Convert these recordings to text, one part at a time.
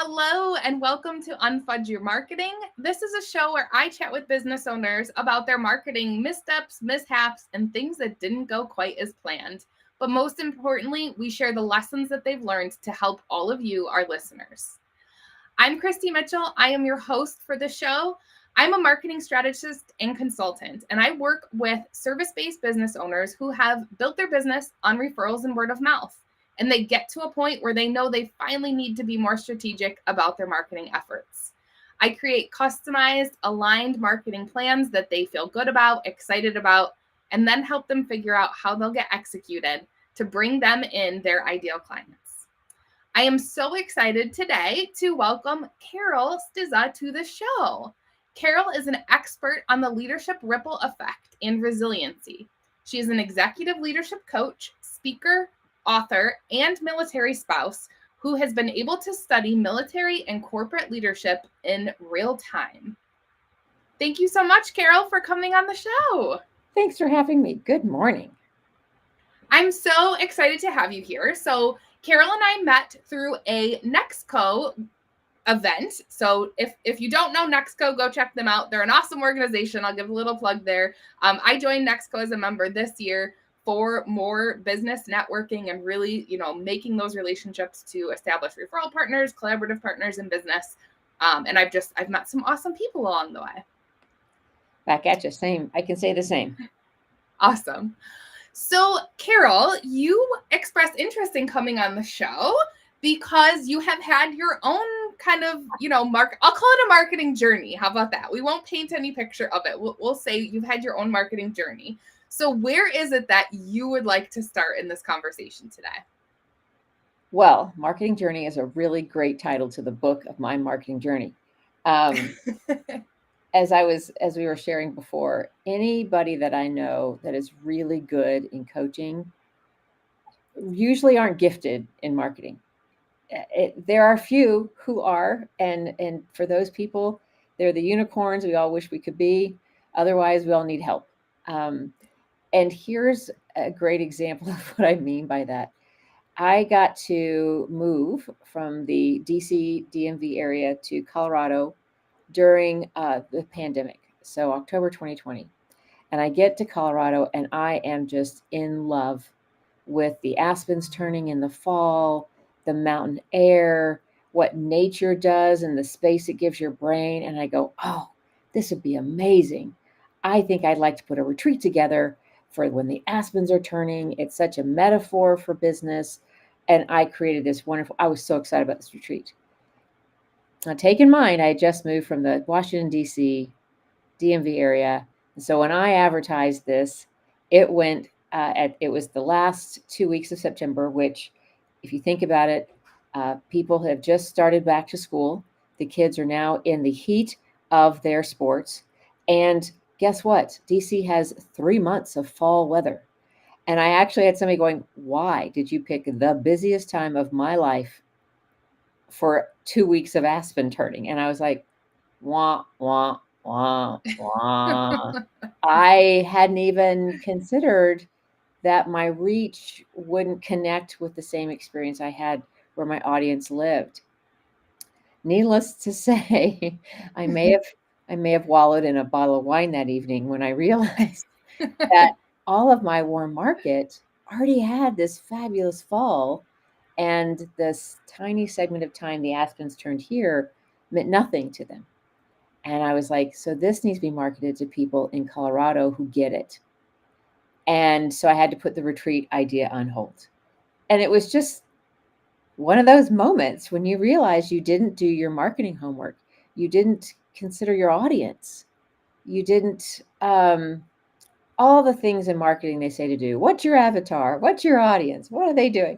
Hello and welcome to Unfudge Your Marketing. This is a show where I chat with business owners about their marketing missteps, mishaps, and things that didn't go quite as planned. But most importantly, we share the lessons that they've learned to help all of you, our listeners. I'm Kristi Mitchell. I am your host for the show. I'm a marketing strategist and consultant, and I work with service-based business owners who have built their business on referrals and word of mouth. And they get to a point where they know they finally need to be more strategic about their marketing efforts. I create customized, aligned marketing plans that they feel good about, excited about, and then help them figure out how they'll get executed to bring them in their ideal clients. I am so excited today to welcome Carole Stizza to the show. Carole is an expert on the leadership ripple effect and resiliency. She is an executive leadership coach, speaker, author, and military spouse who has been able to study military and corporate leadership in real time. Thank you so much, Carole, for coming on the show. Thanks for having me. Good morning. I'm so excited to have you here. So Carole and I met through a Nexco event. So if you don't know Nexco, go check them out. They're an awesome organization. I'll give a little plug there. I joined Nexco as a member this year for more business networking and really, making those relationships to establish referral partners, collaborative partners in business. And I've met some awesome people along the way. Back at you. Same. I can say the same. Awesome. So, Carole, you expressed interest in coming on the show because you have had your own kind of, I'll call it a marketing journey. How about that? We won't paint any picture of it. We'll say you've had your own marketing journey. So where is it that you would like to start in this conversation today? Well, Marketing Journey is a really great title to the book of my marketing journey. As we were sharing before, anybody that I know that is really good in coaching usually aren't gifted in marketing. There are a few who are, and for those people, they're the unicorns we all wish we could be. Otherwise, we all need help. And here's a great example of what I mean by that. I got to move from the DC DMV area to Colorado during the pandemic, so October 2020. And I get to Colorado and I am just in love with the aspens turning in the fall, the mountain air, what nature does and the space it gives your brain. And I go, oh, this would be amazing. I think I'd like to put a retreat together for when the aspens are turning. It's such a metaphor for business. And I created this wonderful, I was so excited about this retreat. Now, take in mind, I had just moved from the Washington, D.C. DMV area. And so when I advertised this, it went, it was the last 2 weeks of September, which, if you think about it, people have just started back to school. The kids are now in the heat of their sports. And guess what? DC has 3 months of fall weather. And I actually had somebody going, why did you pick the busiest time of my life for 2 weeks of aspen turning? And I was like, wah, wah, wah, wah. I hadn't even considered that my reach wouldn't connect with the same experience I had where my audience lived. Needless to say, I may have wallowed in a bottle of wine that evening when I realized that all of my warm market already had this fabulous fall, and this tiny segment of time the aspens turned here meant nothing to them. And I was like, so this needs to be marketed to people in Colorado who get it. And so I had to put the retreat idea on hold. And it was just one of those moments when you realize you didn't do your marketing homework. You didn't consider your audience. You didn't, all the things in marketing they say to do. What's your avatar? What's your audience? What are they doing?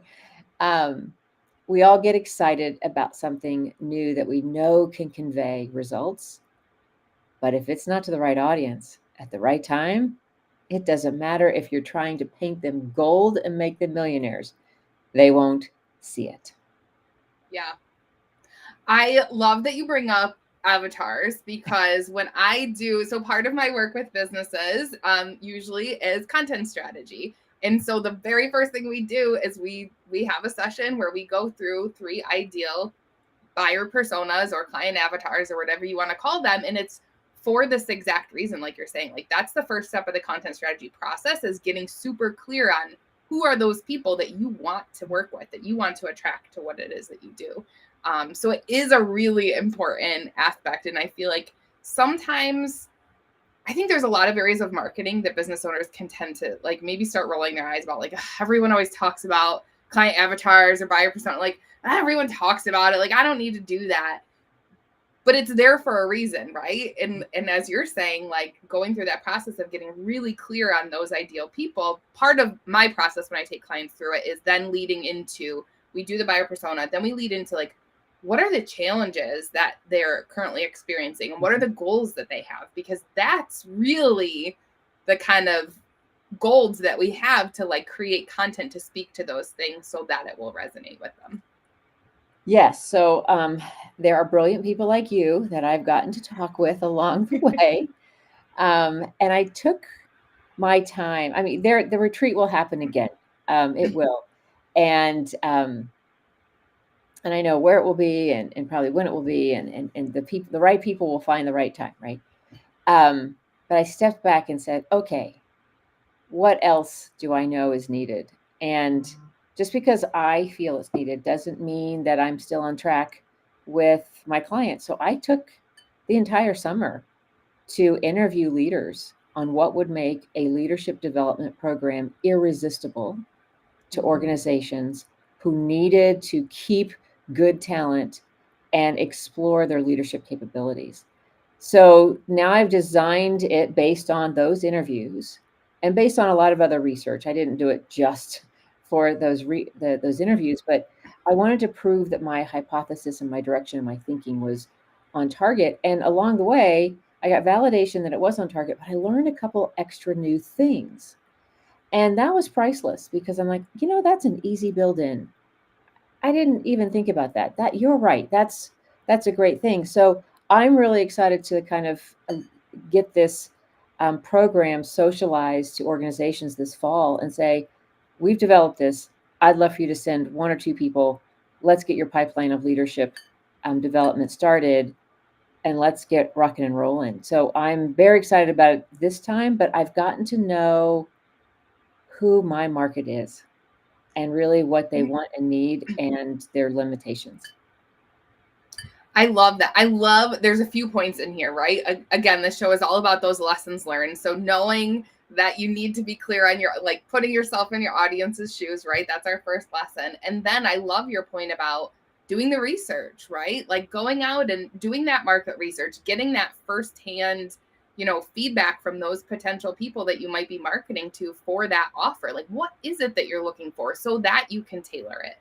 We all get excited about something new that we know can convey results. But if it's not to the right audience at the right time, it doesn't matter if you're trying to paint them gold and make them millionaires. They won't see it. Yeah. I love that you bring up avatars because when I do, so part of my work with businesses usually is content strategy. And so the very first thing we do is we have a session where we go through 3 ideal buyer personas or client avatars or whatever you want to call them. And it's for this exact reason, like you're saying, like that's the first step of the content strategy process, is getting super clear on who are those people that you want to work with, that you want to attract to what it is that you do. So it is a really important aspect. And I feel like sometimes I think there's a lot of areas of marketing that business owners can tend to like maybe start rolling their eyes about, like everyone always talks about client avatars or buyer persona, like everyone talks about it, like I don't need to do that. But it's there for a reason, right? And as you're saying, like going through that process of getting really clear on those ideal people, part of my process when I take clients through it is then leading into, we do the buyer persona, then we lead into like, what are the challenges that they're currently experiencing and what are the goals that they have? Because that's really the kind of goals that we have to like create content to speak to those things so that it will resonate with them. Yes. So there are brilliant people like you that I've gotten to talk with along the way. And I took my time. I mean, the retreat will happen again. It will. And I know where it will be and probably when it will be, and the right people will find the right time, right? But I stepped back and said, okay, what else do I know is needed? And just because I feel it's needed doesn't mean that I'm still on track with my clients. So I took the entire summer to interview leaders on what would make a leadership development program irresistible to organizations who needed to keep good talent and explore their leadership capabilities. So now I've designed it based on those interviews and based on a lot of other research. I didn't do it just for those interviews, but I wanted to prove that my hypothesis and my direction and my thinking was on target. And along the way, I got validation that it was on target, but I learned a couple extra new things. And that was priceless because I'm like, that's an easy build in. I didn't even think about that. You're right. That's a great thing. So I'm really excited to kind of get this program socialized to organizations this fall and say, we've developed this. I'd love for you to send one or two people. Let's get your pipeline of leadership development started, and let's get rocking and rolling. So I'm very excited about it this time, but I've gotten to know who my market is and really what they want and need and their limitations. I love that. There's a few points in here, right? Again, this show is all about those lessons learned. So knowing that you need to be clear on your, like putting yourself in your audience's shoes, right? That's our first lesson. And then I love your point about doing the research, right? Like going out and doing that market research, getting that firsthand, feedback from those potential people that you might be marketing to for that offer. Like, what is it that you're looking for so that you can tailor it?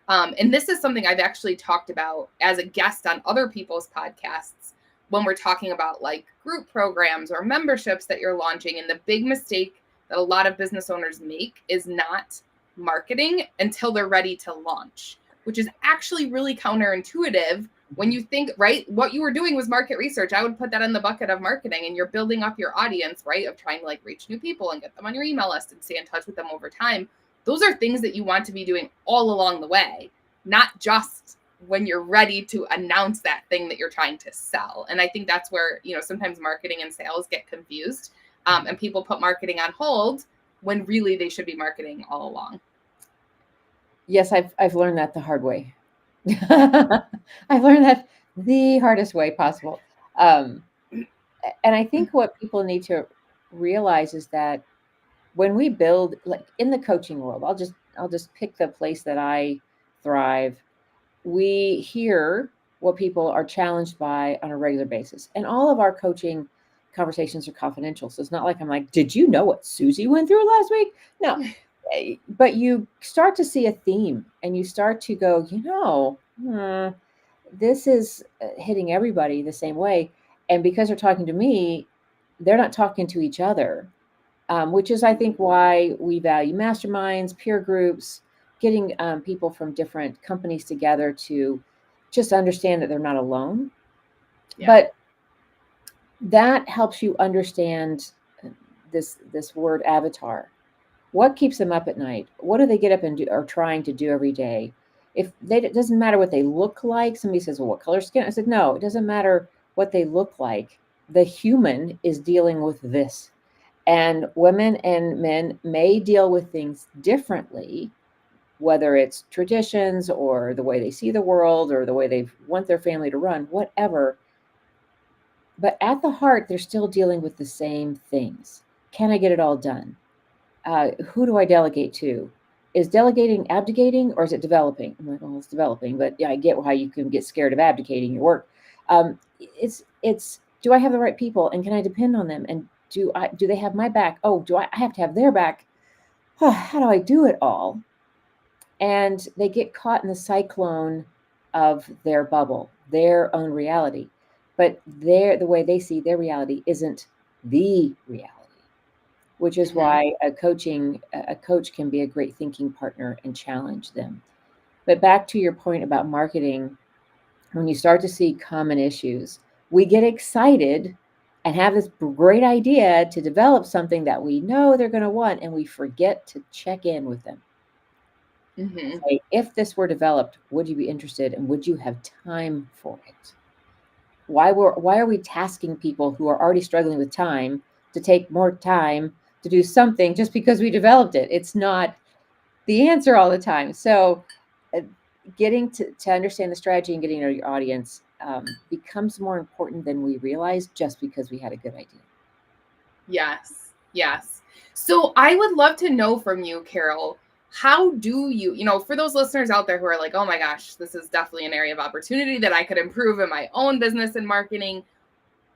And this is something I've actually talked about as a guest on other people's podcasts when we're talking about like group programs or memberships that you're launching. And the big mistake that a lot of business owners make is not marketing until they're ready to launch, which is actually really counterintuitive when you think, right, what you were doing was market research. I would put that in the bucket of marketing, and you're building up your audience, right, of trying to like reach new people and get them on your email list and stay in touch with them over time. Those are things that you want to be doing all along the way, not just when you're ready to announce that thing that you're trying to sell. And I think that's where, sometimes marketing and sales get confused, and people put marketing on hold when really they should be marketing all along. Yes, I've learned that the hard way. I've learned that the hardest way possible. And I think what people need to realize is that when we build, like in the coaching world, I'll just pick the place that I thrive. We hear what people are challenged by on a regular basis. And all of our coaching conversations are confidential. So it's not like I'm like, did you know what Susie went through last week? No. But you start to see a theme and you start to go, this is hitting everybody the same way. And because they're talking to me, they're not talking to each other, which is, I think, why we value masterminds, peer groups, getting people from different companies together to just understand that they're not alone. Yeah. But that helps you understand this word avatar. What keeps them up at night? What do they get up and do or trying to do every day? It doesn't matter what they look like. Somebody says, well, what color skin? I said, no, it doesn't matter what they look like. The human is dealing with this. And women and men may deal with things differently, whether it's traditions or the way they see the world or the way they want their family to run, whatever. But at the heart, they're still dealing with the same things. Can I get it all done? Who do I delegate to? Is delegating abdicating or is it developing? I'm like, well, it's developing, but yeah, I get how you can get scared of abdicating your work. It's do I have the right people and can I depend on them? And do they have my back? Oh, do I have to have their back? How do I do it all? And they get caught in the cyclone of their bubble, their own reality. But the way they see their reality isn't the reality, which is why a coach can be a great thinking partner and challenge them. But back to your point about marketing, when you start to see common issues, we get excited and have this great idea to develop something that we know they're going to want, and we forget to check in with them. Say, if this were developed, would you be interested and would you have time for it? Why are we tasking people who are already struggling with time to take more time to do something just because we developed it? It's not the answer all the time. So getting to understand the strategy and getting to know your audience becomes more important than we realize just because we had a good idea. Yes. So I would love to know from you, Carole, how do you, for those listeners out there who are like, oh my gosh, this is definitely an area of opportunity that I could improve in my own business and marketing.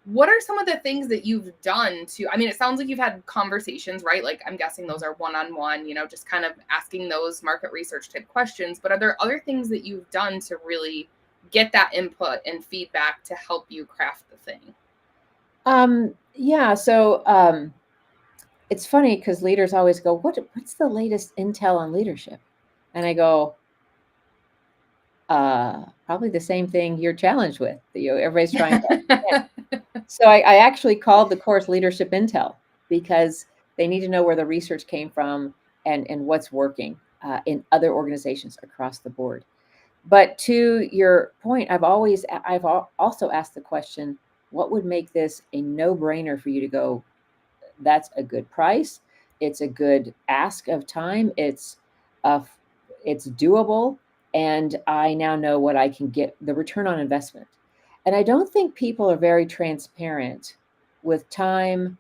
What are some of the things that you've done it sounds like you've had conversations, right? Like I'm guessing those are one-on-one, just kind of asking those market research type questions, but are there other things that you've done to really get that input and feedback to help you craft the thing? Yeah. So it's funny because leaders always go, what's the latest intel on leadership? And I go, probably the same thing you're challenged with. Everybody's trying to. So I actually called the course Leadership Intel because they need to know where the research came from and what's working in other organizations across the board. But to your point, I've also asked the question, what would make this a no-brainer for you to go, that's a good price, it's a good ask of time, it's doable, and I now know what I can get, the return on investment. And I don't think people are very transparent with time,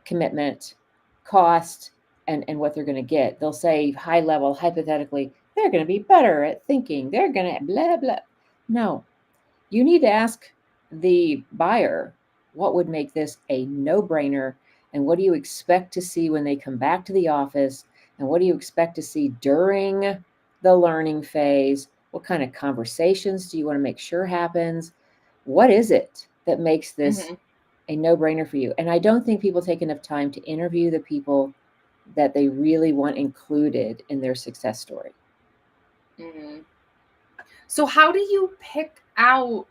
commitment, cost, and what they're going to get. They'll say high level, hypothetically, they're going to be better at thinking, they're going to blah, blah. No, you need to ask the buyer, what would make this a no-brainer? And what do you expect to see when they come back to the office? And what do you expect to see during the learning phase? What kind of conversations do you want to make sure happens? What is it that makes this a no-brainer for you? And I don't think people take enough time to interview the people that they really want included in their success story. So how do you pick out,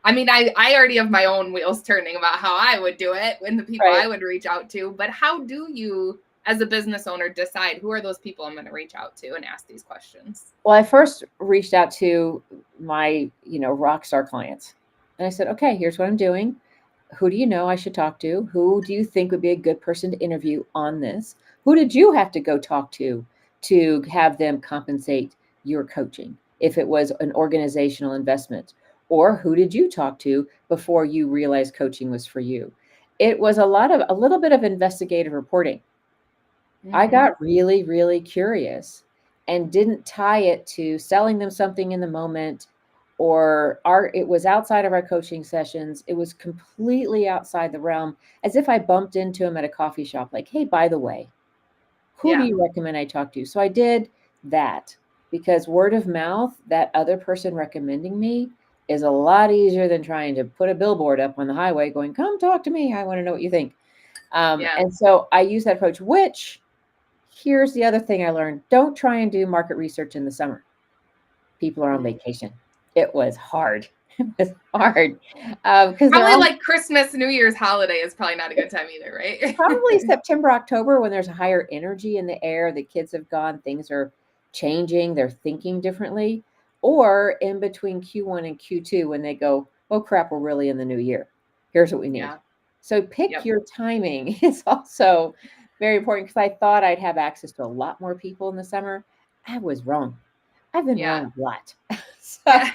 I already have my own wheels turning about how I would do it and the people I would reach out to, but how do you, as a business owner, decide who are those people I'm going to reach out to and ask these questions? Well, I first reached out to my, rock star clients. And I said, okay, here's what I'm doing. Who do you know I should talk to? Who do you think would be a good person to interview on this? Who did you have to go talk to have them compensate your coaching if it was an organizational investment? Or who did you talk to before you realized coaching was for you? It was a little bit of investigative reporting. I got really, really curious and didn't tie it to selling them something in the moment, or it was outside of our coaching sessions. It was completely outside the realm, as if I bumped into him at a coffee shop, like, hey, by the way, who do you recommend I talk to? So I did that because word of mouth, that other person recommending me, is a lot easier than trying to put a billboard up on the highway going, come talk to me. I want to know what you think. And so I use that approach, which here's the other thing I learned. Don't try and do market research in the summer. People are on vacation. It was hard. It was hard. Probably like Christmas, New Year's holiday is probably not a good time either, right? Probably September, October, when there's a higher energy in the air. The kids have gone. Things are changing, they're thinking differently, or in between Q1 and Q2 when they go, oh crap, we're really in the new year. Here's what we need. Yeah. So pick Yep. your timing is also very important, because I thought I'd have access to a lot more people in the summer. I was wrong. I've been Yeah. wrong a lot. So Yeah.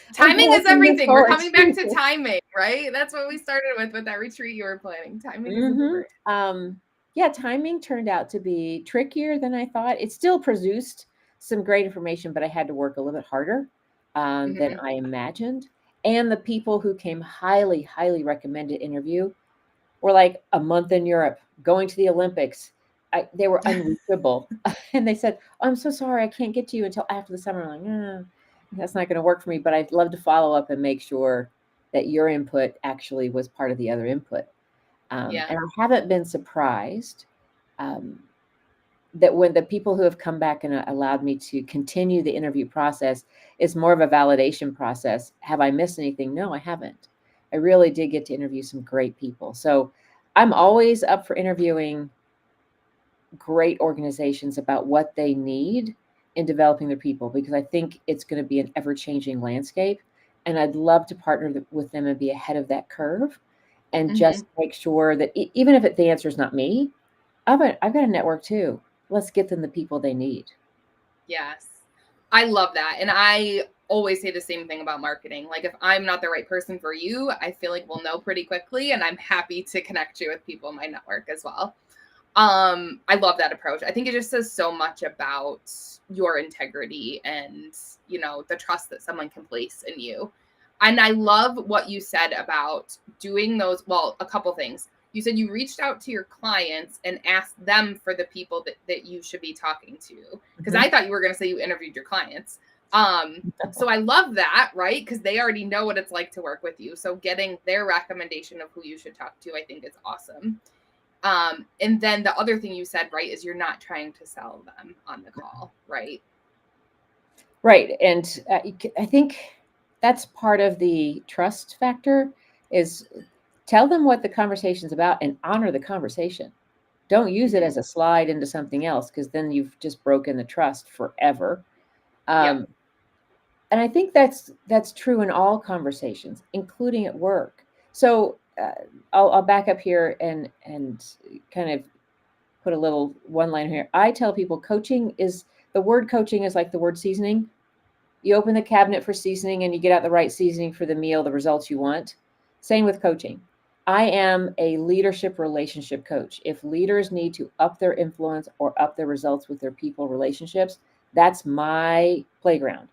I'm Timing is hoping this everything. We're holds coming back to true. timing, right? That's what we started with that retreat you were planning. Timing is Mhm. important. Yeah, timing turned out to be trickier than I thought. It still produced some great information, but I had to work a little bit harder than Mhm. I imagined. And the people who came highly, highly recommended interview were like a month in Europe, going to the Olympics. They were unreachable. And they said, oh, I'm so sorry, I can't get to you until after the summer. I'm like, that's not going to work for me, but I'd love to follow up and make sure that your input actually was part of the other input. Yeah. And I haven't been surprised um, that when the people who have come back and allowed me to continue the interview process is more of a validation process. Have I missed anything? No, I haven't. I really did get to interview some great people. So I'm always up for interviewing great organizations about what they need in developing their people, because I think it's going to be an ever changing landscape. And I'd love to partner with them and be ahead of that curve and Mhm. just make sure that even if the answer is not me, I've got a network too. Let's get them the people they need. Yes. I love that. And I always say the same thing about marketing. Like, if I'm not the right person for you, I feel like we'll know pretty quickly. And I'm happy to connect you with people in my network as well. I love that approach. I think it just says so much about your integrity and, the trust that someone can place in you. And I love what you said about doing those. Well, a couple things. You said you reached out to your clients and asked them for the people that you should be talking to. Because Mhm. I thought you were going to say you interviewed your clients. So I love that, right? Because they already know what it's like to work with you. So getting their recommendation of who you should talk to, I think is awesome. And then the other thing you said, right, is you're not trying to sell them on the call, right? Right. And I think that's part of the trust factor is tell them what the conversation's about and honor the conversation. Don't use it Mm-hmm. as a slide into something else, because then you've just broken the trust forever. Yep. Um, and I think that's true in all conversations, including at work. So I'll back up here and kind of put a little one line here. I tell people the word coaching is like the word seasoning. You open the cabinet for seasoning and you get out the right seasoning for the meal, the results you want. Same with coaching. I am a leadership relationship coach. If leaders need to up their influence or up their results with their people relationships, that's my playground.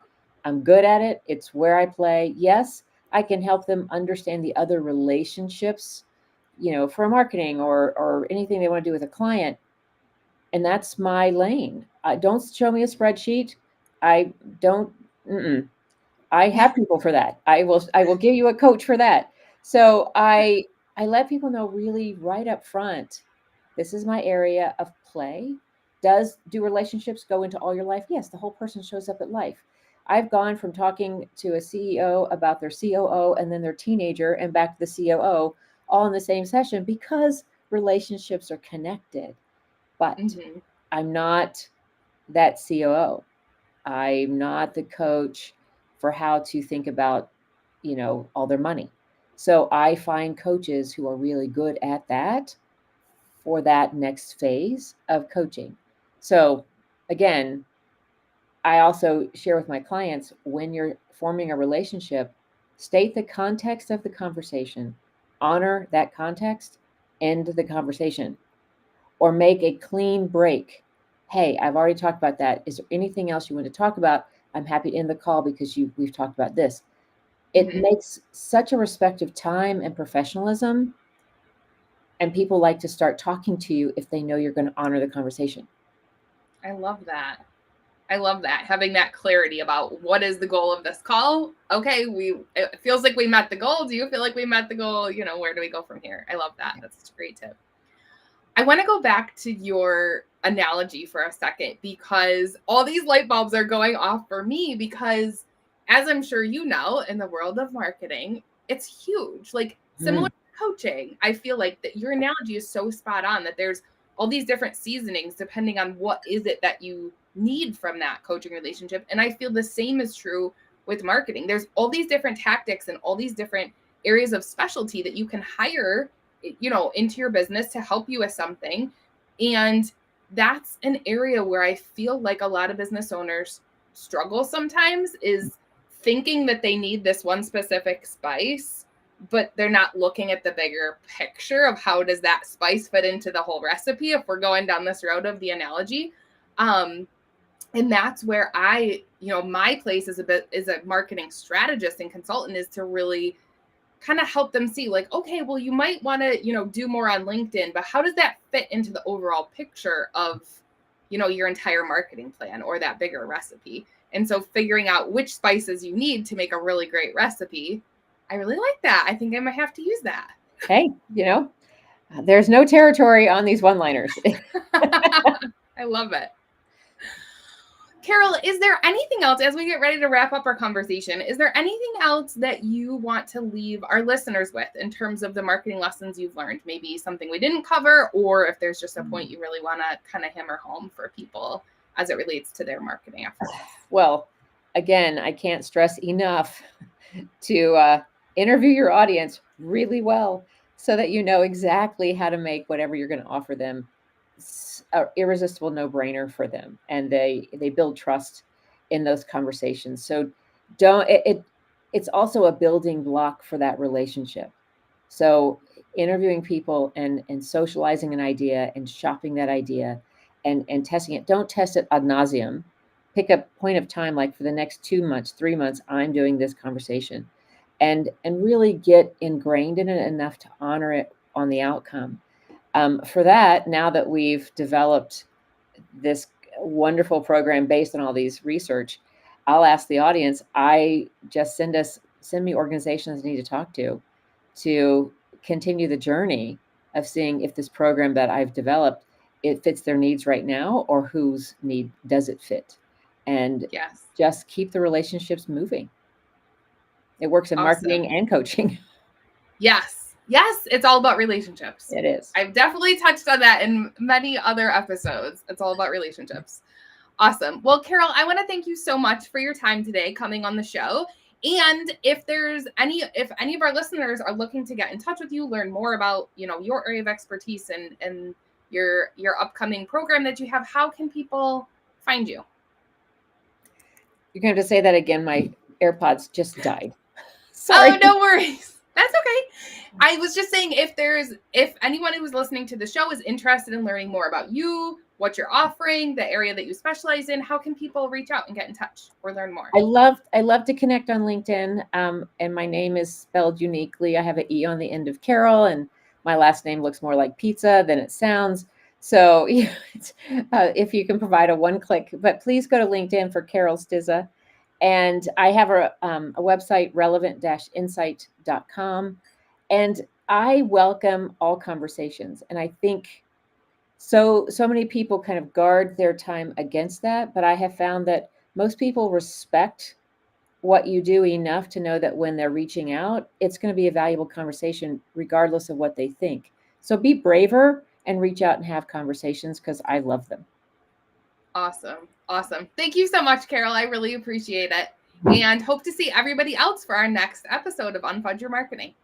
I'm good at it. It's where I play. Yes, I can help them understand the other relationships, for marketing or anything they want to do with a client, and that's my lane. Don't show me a spreadsheet. I don't. Mm-mm. I have people for that. I will give you a coach for that. So I let people know really right up front, this is my area of play. Do relationships go into all your life? Yes, the whole person shows up at life. I've gone from talking to a CEO about their COO and then their teenager and back to the COO all in the same session, because relationships are connected. But Mm-hmm. I'm not that COO. I'm not the coach for how to think about, all their money. So I find coaches who are really good at that for that next phase of coaching. So again, I also share with my clients, when you're forming a relationship, state the context of the conversation, honor that context, end the conversation, or make a clean break. Hey, I've already talked about that. Is there anything else you want to talk about? I'm happy to end the call because we've talked about this. It Mm-hmm. makes such a respect of time and professionalism, and people like to start talking to you if they know you're going to honor the conversation. I love that. I love that. Having that clarity about what is the goal of this call. Okay, it feels like we met the goal. Do you feel like we met the goal? Where do we go from here? I love that. That's such a great tip. I want to go back to your analogy for a second, because all these light bulbs are going off for me, because as I'm sure you know, in the world of marketing, it's huge. Like, similar Mm. to coaching, I feel like that your analogy is so spot on, that there's all these different seasonings depending on what is it that you need from that coaching relationship. And I feel the same is true with marketing. There's all these different tactics and all these different areas of specialty that you can hire, into your business to help you with something. And that's an area where I feel like a lot of business owners struggle sometimes, is thinking that they need this one specific spice, but they're not looking at the bigger picture of how does that spice fit into the whole recipe if we're going down this road of the analogy. And that's where my place as a marketing strategist and consultant is to really kind of help them see, like, okay, well, you might want to, do more on LinkedIn, but how does that fit into the overall picture of, your entire marketing plan or that bigger recipe? And so figuring out which spices you need to make a really great recipe, I really like that. I think I might have to use that. Hey, there's no territory on these one-liners. I love it. Carole, is there anything else as we get ready to wrap up our conversation? Is there anything else that you want to leave our listeners with in terms of the marketing lessons you've learned? Maybe something we didn't cover, or if there's just a point you really want to kind of hammer home for people as it relates to their marketing efforts? Well, again, I can't stress enough to interview your audience really well so that you know exactly how to make whatever you're going to offer them an irresistible no-brainer for them, and they build trust in those conversations. So it's also a building block for that relationship. So interviewing people and socializing an idea and shopping that idea and testing it. Don't test it ad nauseum. Pick a point of time, like for the next 2 months, 3 months, I'm doing this conversation, and really get ingrained in it enough to honor it on the outcome. For that, now that we've developed this wonderful program based on all these research, I'll ask the audience, I just send me organizations I need to talk to continue the journey of seeing if this program that I've developed, it fits their needs right now, or whose need does it fit? And yes, just keep the relationships moving. It works in marketing and coaching. Yes, it's all about relationships. It is. I've definitely touched on that in many other episodies. It's all about relationships. Awesome. Well, Carole, I want to thank you so much for your time today coming on the show. And if any of our listeners are looking to get in touch with you, learn more about, your area of expertise and your upcoming program that you have, how can people find you? You're going to say that again. My AirPods just died. Sorry. Oh, no worries. That's okay. I was just saying, if anyone who's listening to the show is interested in learning more about you, what you're offering, the area that you specialize in, how can people reach out and get in touch or learn more? I love to connect on LinkedIn. And my name is spelled uniquely. I have an E on the end of Carole, and my last name looks more like pizza than it sounds. So if you can provide a one-click, but please go to LinkedIn for Carole Stizza. And I have a website, relevant-insight.com. And I welcome all conversations. And I think so many people kind of guard their time against that. But I have found that most people respect what you do enough to know that when they're reaching out, it's going to be a valuable conversation, regardless of what they think. So be braver and reach out and have conversations, because I love them. Awesome. Thank you so much, Carole. I really appreciate it. And hope to see everybody else for our next episode of Unfudge Your Marketing.